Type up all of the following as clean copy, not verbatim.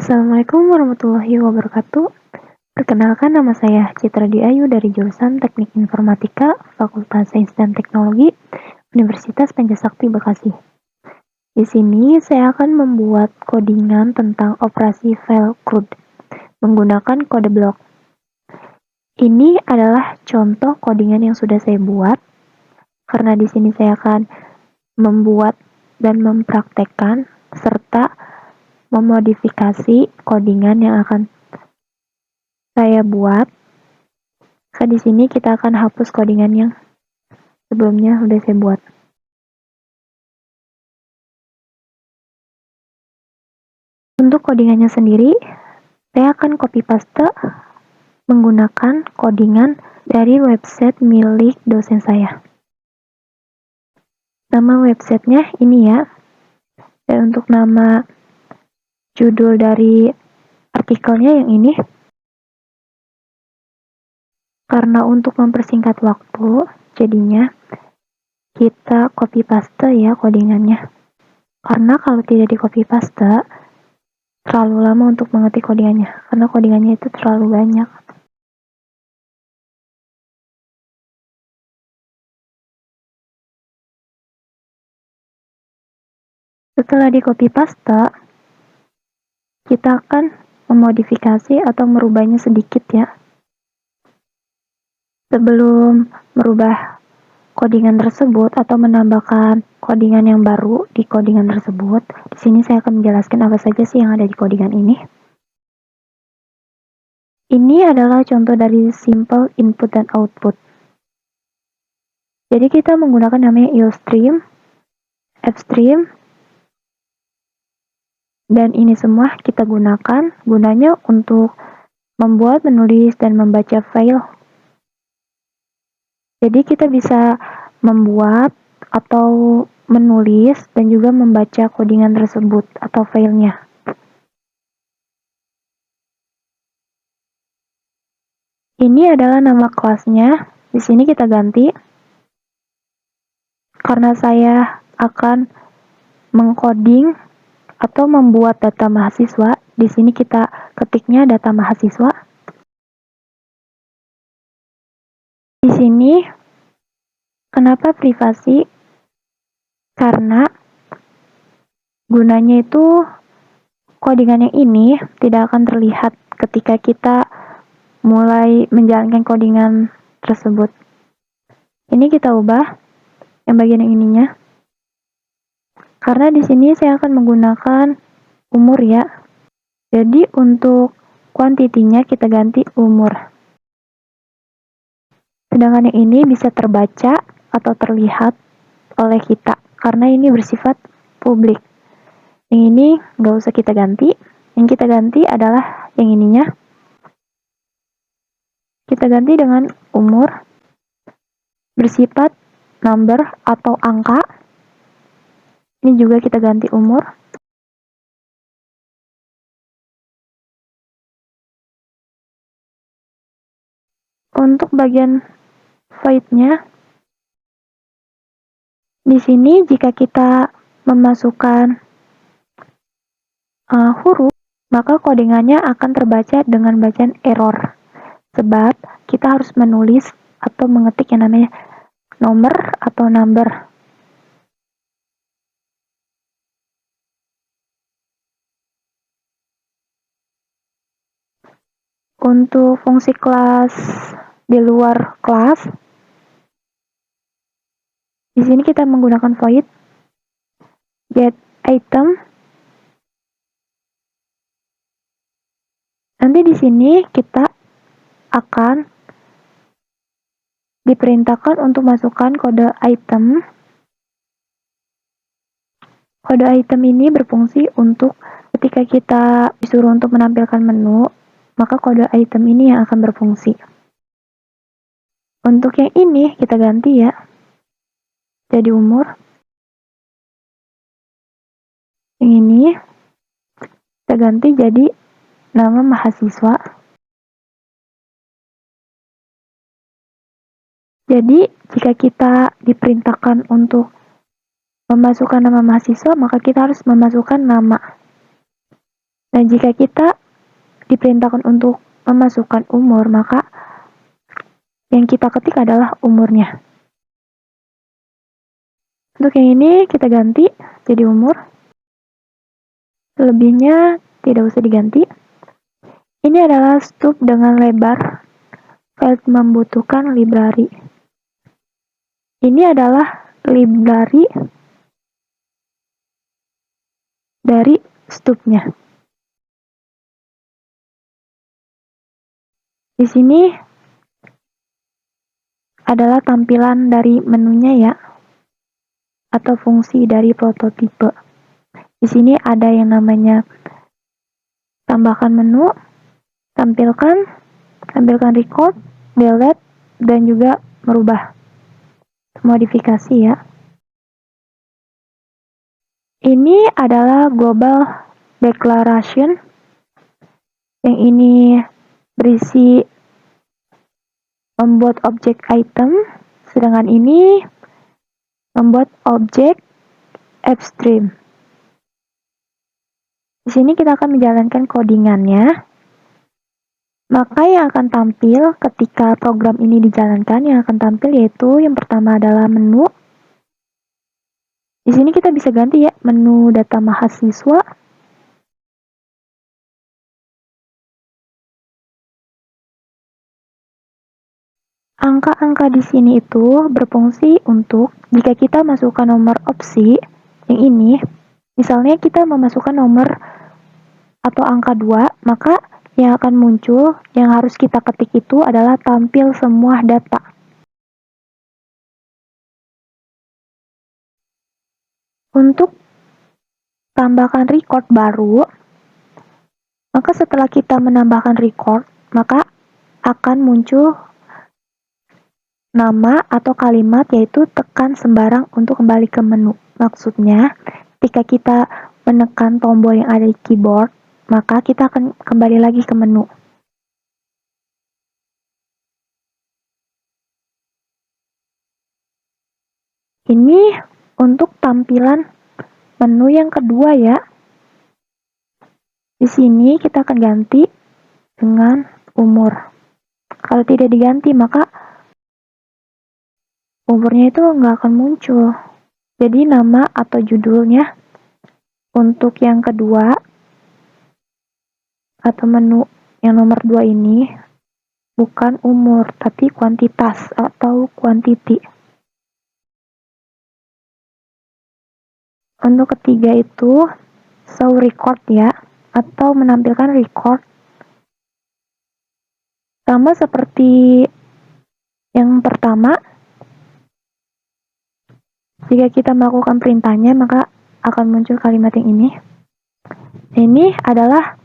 Assalamualaikum warahmatullahi wabarakatuh. Perkenalkan, nama saya Citra Diayu dari jurusan Teknik Informatika, Fakultas Sains dan Teknologi, Universitas Pancasakti Bekasi. Di sini saya akan membuat codingan tentang operasi file CRUD menggunakan kode blok. Ini adalah contoh codingan yang sudah saya buat, karena di sini saya akan membuat dan mempraktekkan serta memodifikasi codingan yang akan saya buat. Di sini kita akan hapus codingan yang sebelumnya sudah saya buat. Untuk codingannya sendiri, saya akan copy paste menggunakan codingan dari website milik dosen saya. Nama websitenya ini ya. Dan untuk nama judul dari artikelnya yang ini. Karena untuk mempersingkat waktu, jadinya kita copy paste ya codingannya. Karena kalau tidak di copy paste, terlalu lama untuk mengetik codingannya, karena codingannya itu terlalu banyak. Setelah di copy paste, kita akan memodifikasi atau merubahnya sedikit ya. Sebelum merubah codingan tersebut atau menambahkan codingan yang baru di codingan tersebut, di sini saya akan menjelaskan apa saja sih yang ada di codingan ini. Ini adalah contoh dari simple input dan output. Jadi kita menggunakan namanya IOStream, FStream, dan ini semua kita gunakan gunanya untuk membuat, menulis, dan membaca file. Jadi kita bisa membuat atau menulis dan juga membaca codingan tersebut atau filenya. Ini adalah nama kelasnya. Di sini kita ganti. Karena saya akan mengcoding atau membuat data mahasiswa, di sini kita ketiknya data mahasiswa. Di sini, kenapa privasi? Karena gunanya itu codingan yang ini tidak akan terlihat ketika kita mulai menjalankan codingan tersebut. Ini kita ubah yang bagian yang ininya. Karena di sini saya akan menggunakan umur ya. Jadi untuk kuantitinya kita ganti umur. Sedangkan yang ini bisa terbaca atau terlihat oleh kita, karena ini bersifat publik. Yang ini nggak usah kita ganti. Yang kita ganti adalah yang ininya. Kita ganti dengan umur, bersifat number atau angka. Ini juga kita ganti umur. Untuk bagian void-nya, di sini jika kita memasukkan huruf, maka codingannya akan terbaca dengan bacaan error. Sebab kita harus menulis atau mengetik yang namanya nomor atau number. Untuk fungsi kelas di luar kelas, di sini kita menggunakan void get item. Nanti di sini kita akan diperintahkan untuk masukkan kode item. Kode item ini berfungsi untuk ketika kita disuruh untuk menampilkan menu, maka kode item ini yang akan berfungsi. Untuk yang ini kita ganti ya, jadi umur. Yang ini kita ganti jadi nama mahasiswa. Jadi jika kita diperintahkan untuk memasukkan nama mahasiswa, maka kita harus memasukkan nama. Nah, jika kita diperintahkan untuk memasukkan umur, maka yang kita ketik adalah umurnya. Untuk yang ini kita ganti jadi umur. Selebihnya tidak usah diganti. Ini adalah stub dengan lebar file membutuhkan library. Ini adalah library dari stubnya. Di sini adalah tampilan dari menunya ya, atau fungsi dari prototipe. Di sini ada yang namanya tambahkan menu, tampilkan record, delete, dan juga merubah, modifikasi ya. Ini adalah global declaration, yang ini berisi membuat objek item, sedangkan ini membuat objek upstream. Di sini kita akan menjalankan codingannya. Maka yang akan tampil ketika program ini dijalankan, yang akan tampil yaitu yang pertama adalah menu. Di sini kita bisa ganti ya, menu data mahasiswa. Angka-angka di sini itu berfungsi untuk jika kita masukkan nomor opsi yang ini, misalnya kita memasukkan nomor atau angka 2, maka yang akan muncul yang harus kita ketik itu adalah tampil semua data. Untuk tambahkan record baru, maka setelah kita menambahkan record, maka akan muncul nama atau kalimat yaitu tekan sembarang untuk kembali ke menu. Maksudnya, ketika kita menekan tombol yang ada di keyboard, maka kita akan kembali lagi ke menu. Ini untuk tampilan menu yang kedua ya. Di sini kita akan ganti dengan umur. Kalau tidak diganti, maka umurnya itu nggak akan muncul. Jadi nama atau judulnya untuk yang kedua atau menu yang nomor 2 ini bukan umur, tapi kuantitas atau quantity. Untuk ketiga itu show record ya, atau menampilkan record. Sama seperti yang pertama, jika kita melakukan perintahnya, maka akan muncul kalimat yang ini. Ini adalah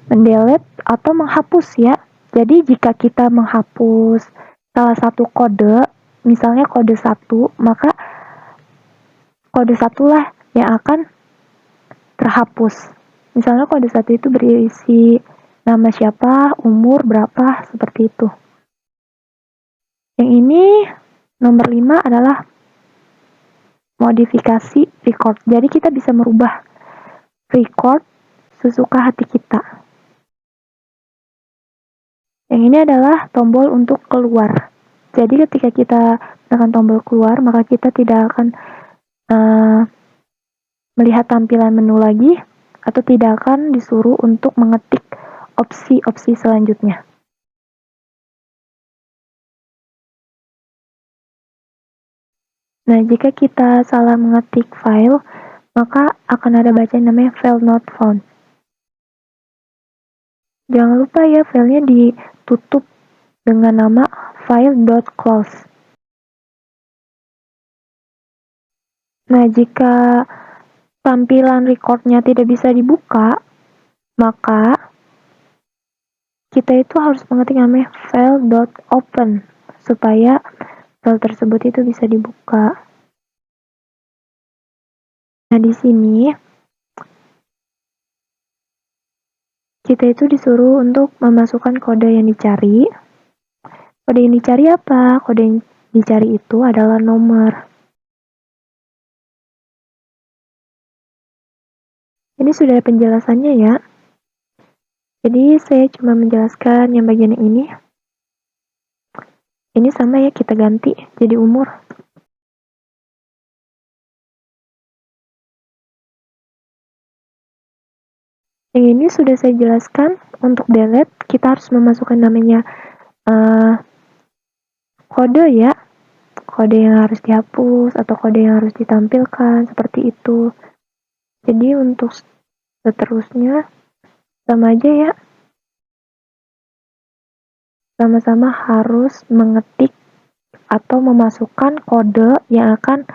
mendelete atau menghapus ya. Jadi jika kita menghapus salah satu kode, misalnya kode 1, maka kode 1 lah yang akan terhapus. Misalnya kode 1 itu berisi nama siapa, umur berapa, seperti itu. Yang ini nomor 5 adalah modifikasi record. Jadi kita bisa merubah record sesuka hati kita. Yang ini adalah tombol untuk keluar. Jadi ketika kita tekan tombol keluar, maka kita tidak akan melihat tampilan menu lagi, atau tidak akan disuruh untuk mengetik opsi-opsi selanjutnya. Nah, jika kita salah mengetik file, maka akan ada bacaan namanya file not found. Jangan lupa ya, filenya ditutup dengan nama file.close. Nah, jika tampilan recordnya tidak bisa dibuka, maka kita itu harus mengetik namanya file.open supaya file tersebut itu bisa dibuka. Nah, di sini kita itu disuruh untuk memasukkan kode yang dicari. Kode yang dicari apa? Kode yang dicari itu adalah nomor. Ini sudah ada penjelasannya ya. Jadi saya cuma menjelaskan yang bagian ini. Ini sama ya, kita ganti jadi umur. Yang ini sudah saya jelaskan. Untuk delete, kita harus memasukkan namanya kode ya. Kode yang harus dihapus atau kode yang harus ditampilkan, seperti itu. Jadi untuk seterusnya, sama aja ya. Sama-sama harus mengetik atau memasukkan kode yang akan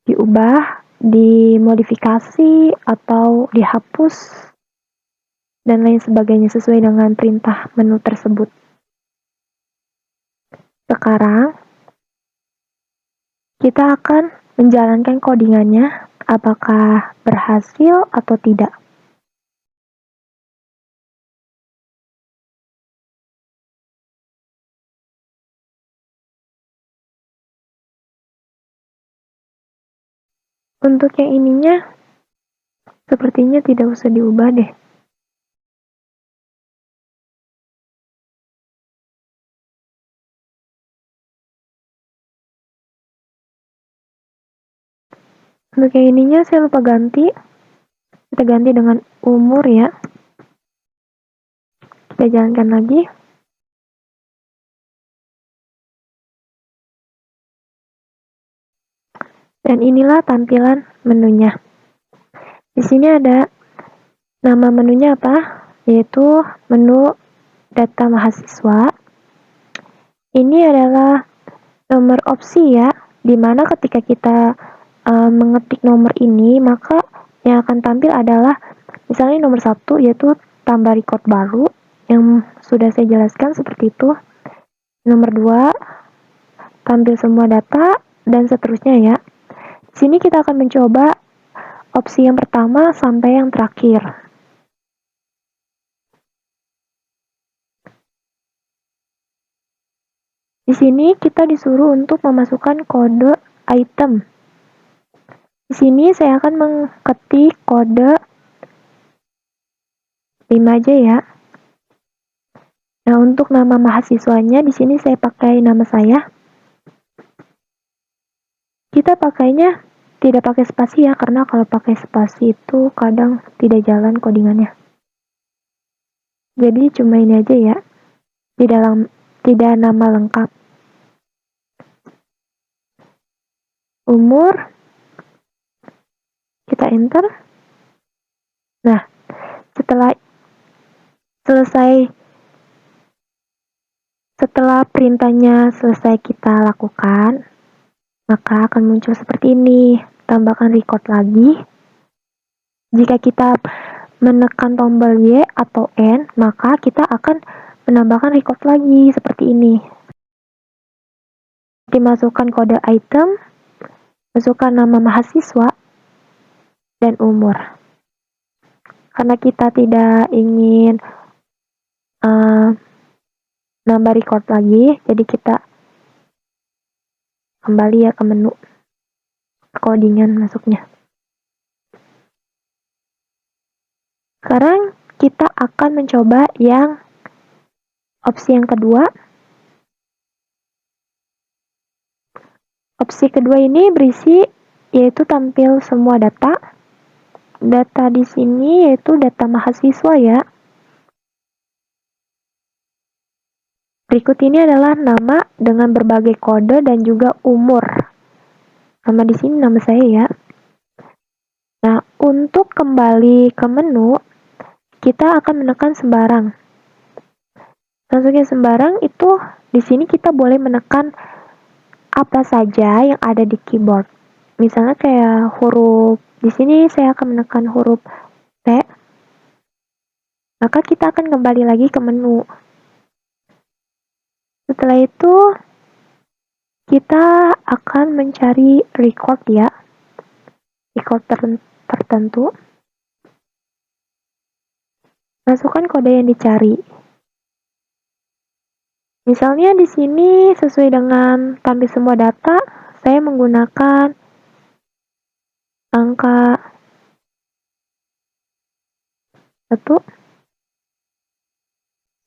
diubah, dimodifikasi, atau dihapus, dan lain sebagainya sesuai dengan perintah menu tersebut. Sekarang, kita akan menjalankan codingannya, apakah berhasil atau tidak. Untuk yang ininya, sepertinya tidak usah diubah deh. Untuk yang ininya saya lupa ganti. Kita ganti dengan umur ya. Kita jalankan lagi. Dan inilah tampilan menunya. Di sini ada nama menunya apa? Yaitu menu data mahasiswa. Ini adalah nomor opsi ya, dimana ketika kita mengetik nomor ini, maka yang akan tampil adalah misalnya nomor 1 yaitu tambah record baru yang sudah saya jelaskan seperti itu. Nomor 2 tampil semua data dan seterusnya ya. Di sini kita akan mencoba opsi yang pertama sampai yang terakhir. Di sini kita disuruh untuk memasukkan kode item. Di sini saya akan mengetik kode 5 aja ya. Nah, untuk nama mahasiswanya di sini saya pakai nama saya. Kita pakainya tidak pakai spasi ya, karena kalau pakai spasi itu kadang tidak jalan codingannya. Jadi cuma ini aja ya. Tidak nama lengkap. Umur, kita enter. Nah, setelah perintahnya selesai kita lakukan, maka akan muncul seperti ini. Tambahkan record lagi. Jika kita menekan tombol Y atau N, maka kita akan menambahkan record lagi seperti ini. Dimasukkan kode item, masukkan nama mahasiswa, dan umur. Karena kita tidak ingin nambah record lagi, jadi kita kembali ya ke menu codingan masuknya. Sekarang kita akan mencoba yang opsi yang kedua. Opsi kedua ini berisi yaitu tampil semua data. Data di sini yaitu data mahasiswa ya. Berikut ini adalah nama dengan berbagai kode dan juga umur. Nama di sini nama saya ya. Nah, untuk kembali ke menu, kita akan menekan sembarang. Masuknya sembarang itu di sini kita boleh menekan apa saja yang ada di keyboard. Misalnya kayak huruf, di sini saya akan menekan huruf T. Maka kita akan kembali lagi ke menu. Setelah itu kita akan mencari record ya. Record tertentu. Masukkan kode yang dicari. Misalnya di sini sesuai dengan tampil semua data, saya menggunakan angka 1.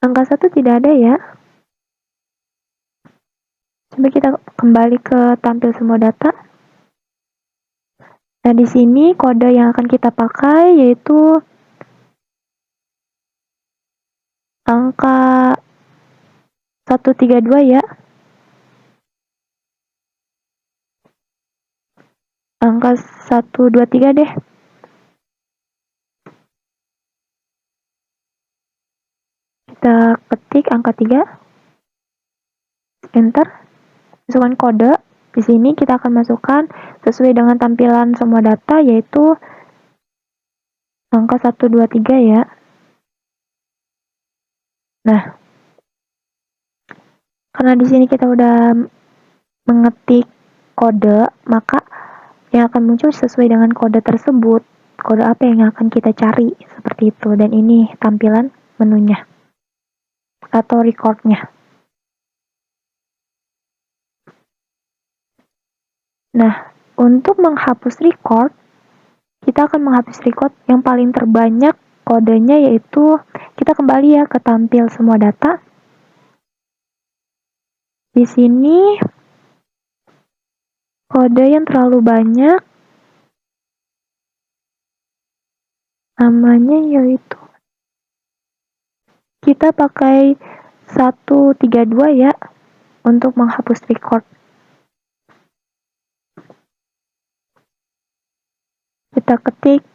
Angka 1 tidak ada ya. Coba kita kembali ke tampil semua data. Nah, di sini kode yang akan kita pakai yaitu angka 132 ya. Angka 123 deh. Kita ketik angka 3. Enter. Masukkan kode. Di sini kita akan masukkan sesuai dengan tampilan semua data yaitu angka 123 ya. Nah, karena di sini kita udah mengetik kode, maka yang akan muncul sesuai dengan kode tersebut. Kode apa yang akan kita cari, seperti itu. Dan ini tampilan menunya atau recordnya. Nah, untuk menghapus record, kita akan menghapus record yang paling terbanyak kodenya yaitu kita kembali ya ke tampil semua data. Di sini kode yang terlalu banyak namanya yaitu kita pakai 132 ya untuk menghapus record. Kita ketik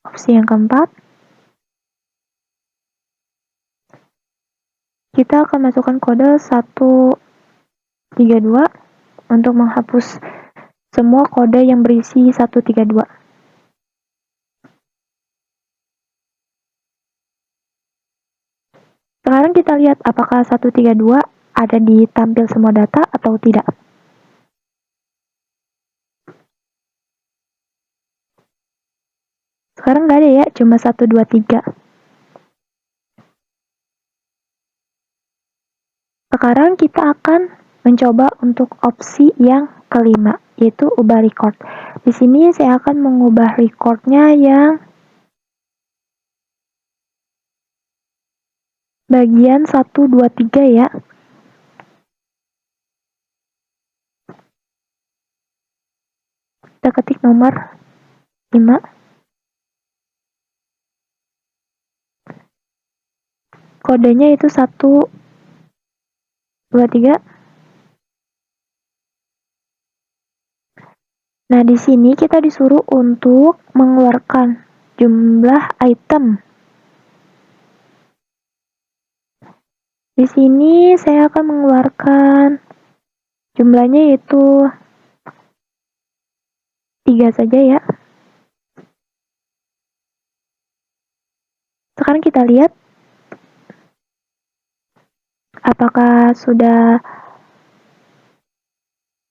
opsi yang keempat. Kita akan masukkan kode 132 untuk menghapus semua kode yang berisi 132. Sekarang kita lihat apakah 132 ada di tampil semua data atau tidak. Sekarang nggak ada ya, cuma 123. Sekarang kita akan mencoba untuk opsi yang kelima, yaitu ubah record. Di sini saya akan mengubah recordnya yang bagian 123 ya. Kita ketik nomor 5. Kodenya itu 123. Nah, di sini kita disuruh untuk mengeluarkan jumlah item. Di sini saya akan mengeluarkan jumlahnya yaitu 3 saja ya. Sekarang kita lihat apakah sudah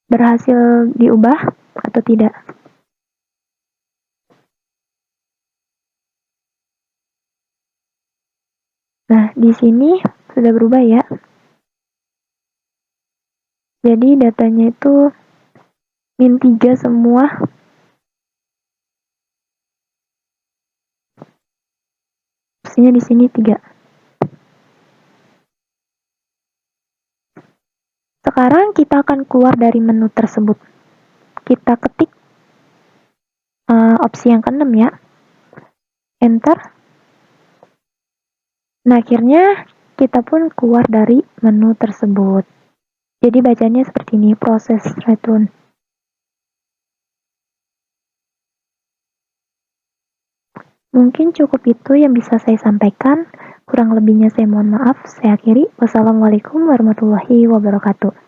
berhasil diubah atau tidak. Nah, di sini sudah berubah ya. Jadi datanya itu -3 semua. Opsinya di sini 3. Sekarang kita akan keluar dari menu tersebut. Kita ketik opsi yang ke-6 ya. Enter. Nah, akhirnya kita pun keluar dari menu tersebut. Jadi bacanya seperti ini, proses return. Mungkin cukup itu yang bisa saya sampaikan. Kurang lebihnya saya mohon maaf. Saya akhiri. Wassalamualaikum warahmatullahi wabarakatuh.